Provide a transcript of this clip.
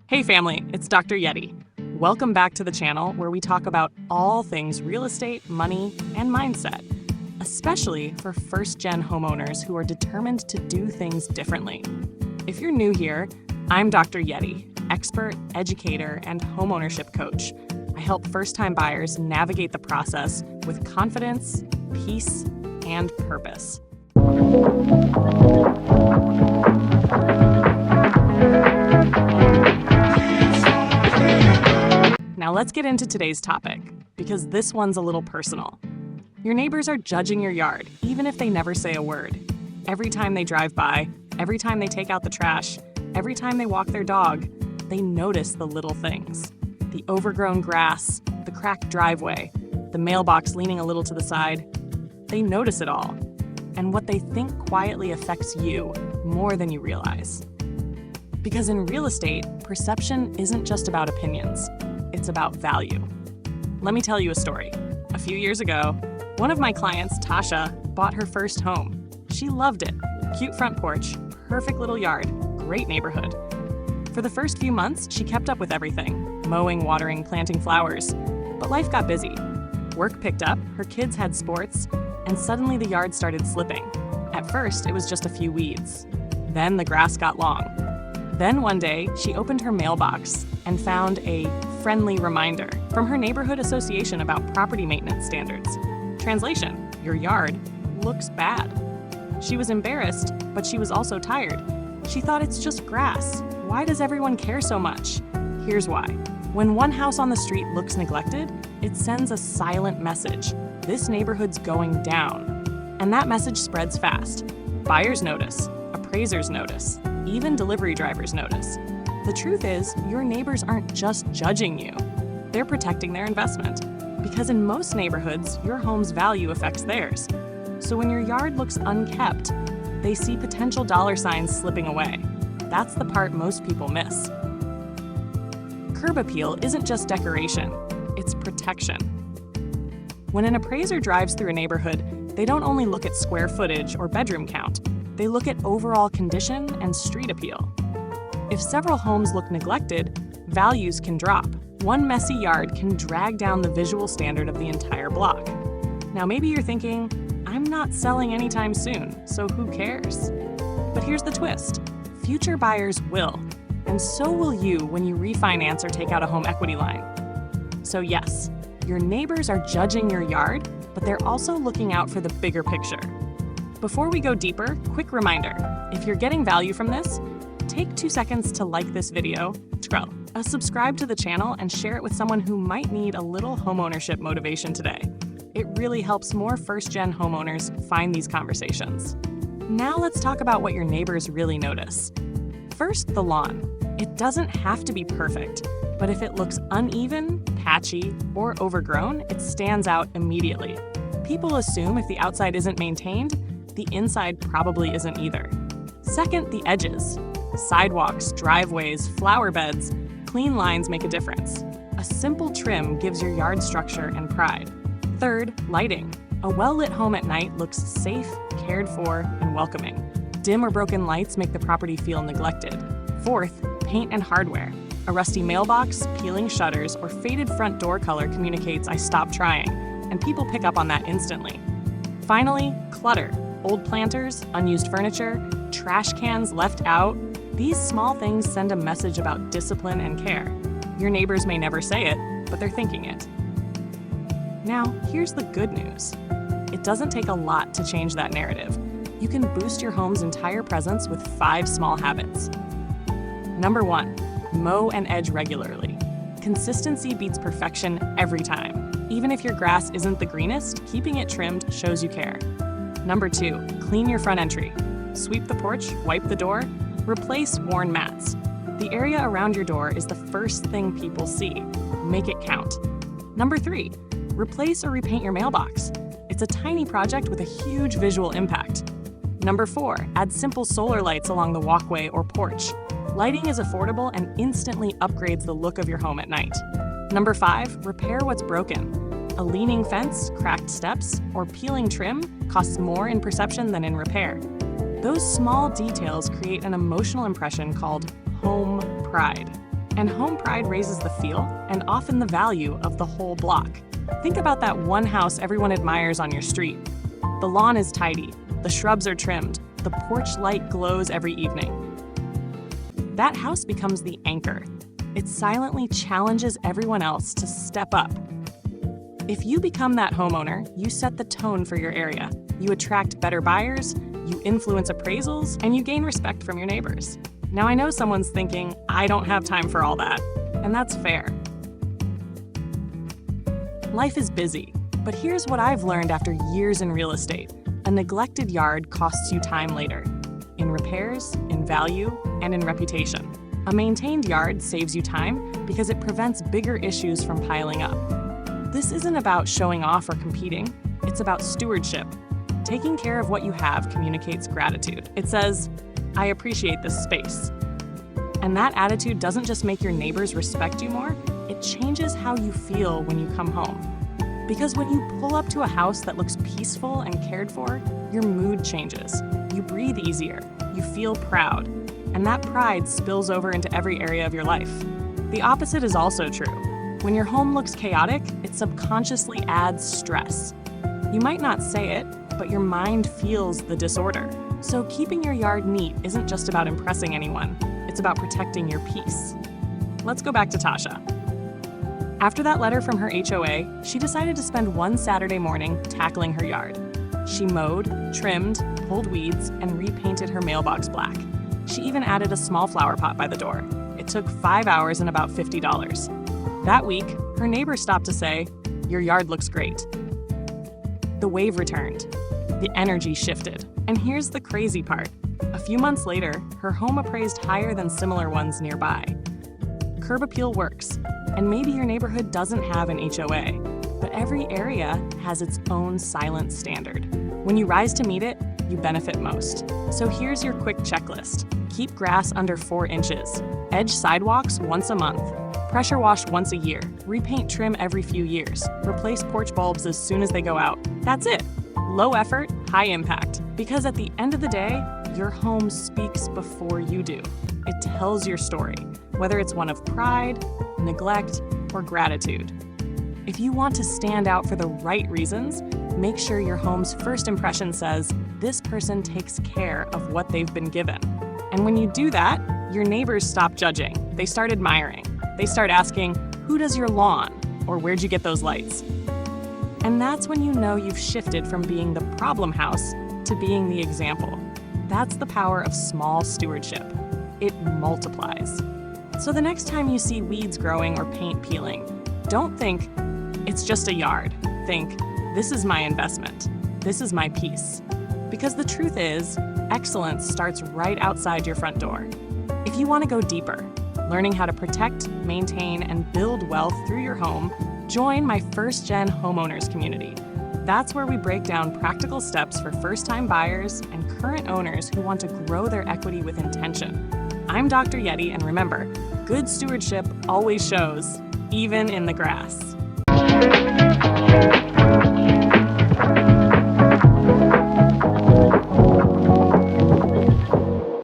Hey family, it's Dr. Yeti. Welcome back to the channel where we talk about all things real estate, money, and mindset, especially for first-gen homeowners who are determined to do things differently. If you're new here, I'm Dr. Yeti, expert, educator, and homeownership coach. I help first-time buyers navigate the process with confidence, peace, and purpose. Now let's get into today's topic, because this one's a little personal. Your neighbors are judging your yard, even if they never say a word. Every time they drive by, every time they take out the trash, every time they walk their dog, they notice the little things. The overgrown grass, the cracked driveway, the mailbox leaning a little to the side. They notice it all. And what they think quietly affects you more than you realize. Because in real estate, perception isn't just about opinions. It's about value. Let me tell you a story. A few years ago, one of my clients, Tasha, bought her first home. She loved it. Cute front porch, perfect little yard, great neighborhood. For the first few months, she kept up with everything, mowing, watering, planting flowers. But life got busy. Work picked up, her kids had sports, and suddenly the yard started slipping. At first, it was just a few weeds. Then the grass got long. Then one day, she opened her mailbox and found a friendly reminder from her neighborhood association about property maintenance standards. Translation: your yard looks bad. She was embarrassed, but she was also tired. She thought, it's just grass. Why does everyone care so much? Here's why. When one house on the street looks neglected, it sends a silent message. This neighborhood's going down. And that message spreads fast. Buyers notice, appraisers notice, even delivery drivers notice. The truth is, your neighbors aren't just judging you. They're protecting their investment. Because in most neighborhoods, your home's value affects theirs. So when your yard looks unkept, they see potential dollar signs slipping away. That's the part most people miss. Curb appeal isn't just decoration, it's protection. When an appraiser drives through a neighborhood, they don't only look at square footage or bedroom count, they look at overall condition and street appeal. If several homes look neglected, values can drop. One messy yard can drag down the visual standard of the entire block. Now maybe you're thinking, I'm not selling anytime soon, so who cares? But here's the twist. Future buyers will, and so will you when you refinance or take out a home equity line. So yes, your neighbors are judging your yard, but they're also looking out for the bigger picture. Before we go deeper, quick reminder, if you're getting value from this, take 2 seconds to like this video, subscribe to the channel, and share it with someone who might need a little homeownership motivation today. It really helps more first-gen homeowners find these conversations. Now let's talk about what your neighbors really notice. First, the lawn. It doesn't have to be perfect, but if it looks uneven, patchy, or overgrown, it stands out immediately. People assume if the outside isn't maintained, the inside probably isn't either. Second, the edges. Sidewalks, driveways, flower beds, clean lines make a difference. A simple trim gives your yard structure and pride. Third, lighting. A well-lit home at night looks safe, cared for, and welcoming. Dim or broken lights make the property feel neglected. Fourth, paint and hardware. A rusty mailbox, peeling shutters, or faded front door color communicates I stopped trying, and people pick up on that instantly. Finally, clutter. Old planters, unused furniture, trash cans left out. These small things send a message about discipline and care. Your neighbors may never say it, but they're thinking it. Now, here's the good news. It doesn't take a lot to change that narrative. You can boost your home's entire presence with 5 small habits. Number 1, mow and edge regularly. Consistency beats perfection every time. Even if your grass isn't the greenest, keeping it trimmed shows you care. Number 2, clean your front entry. Sweep the porch, wipe the door, replace worn mats. The area around your door is the first thing people see. Make it count. Number 3, replace or repaint your mailbox. It's a tiny project with a huge visual impact. Number 4, add simple solar lights along the walkway or porch. Lighting is affordable and instantly upgrades the look of your home at night. Number 5, repair what's broken. A leaning fence, cracked steps, or peeling trim costs more in perception than in repair. Those small details create an emotional impression called home pride. And home pride raises the feel and often the value of the whole block. Think about that one house everyone admires on your street. The lawn is tidy, the shrubs are trimmed, the porch light glows every evening. That house becomes the anchor. It silently challenges everyone else to step up. If you become that homeowner, you set the tone for your area. You attract better buyers, you influence appraisals, and you gain respect from your neighbors. Now I know someone's thinking, I don't have time for all that, and that's fair. Life is busy, but here's what I've learned after years in real estate. A neglected yard costs you time later, in repairs, in value, and in reputation. A maintained yard saves you time because it prevents bigger issues from piling up. This isn't about showing off or competing, it's about stewardship. Taking care of what you have communicates gratitude. It says, I appreciate this space. And that attitude doesn't just make your neighbors respect you more, it changes how you feel when you come home. Because when you pull up to a house that looks peaceful and cared for, your mood changes. You breathe easier, you feel proud, and that pride spills over into every area of your life. The opposite is also true. When your home looks chaotic, it subconsciously adds stress. You might not say it, but your mind feels the disorder. So keeping your yard neat isn't just about impressing anyone, it's about protecting your peace. Let's go back to Tasha. After that letter from her HOA, she decided to spend one Saturday morning tackling her yard. She mowed, trimmed, pulled weeds, and repainted her mailbox black. She even added a small flower pot by the door. It took 5 hours and about $50. That week, her neighbor stopped to say, "Your yard looks great." The wave returned. The energy shifted. And here's the crazy part. A few months later, her home appraised higher than similar ones nearby. Curb appeal works, and maybe your neighborhood doesn't have an HOA, but every area has its own silent standard. When you rise to meet it, you benefit most. So here's your quick checklist. Keep grass under 4 inches. Edge sidewalks once a month. Pressure wash once a year. Repaint trim every few years. Replace porch bulbs as soon as they go out. That's it. Low effort, high impact. Because at the end of the day, your home speaks before you do. It tells your story, whether it's one of pride, neglect, or gratitude. If you want to stand out for the right reasons, make sure your home's first impression says, this person takes care of what they've been given. And when you do that, your neighbors stop judging. They start admiring. They start asking, who does your lawn? Or where'd you get those lights? And that's when you know you've shifted from being the problem house to being the example. That's the power of small stewardship. It multiplies. So the next time you see weeds growing or paint peeling, don't think, it's just a yard. Think, this is my investment. This is my piece. Because the truth is, excellence starts right outside your front door. If you want to go deeper, learning how to protect, maintain, and build wealth through your home, join my First Gen Homeowners community. That's where we break down practical steps for first-time buyers and current owners who want to grow their equity with intention. I'm Dr. Yeti, and remember, good stewardship always shows, even in the grass.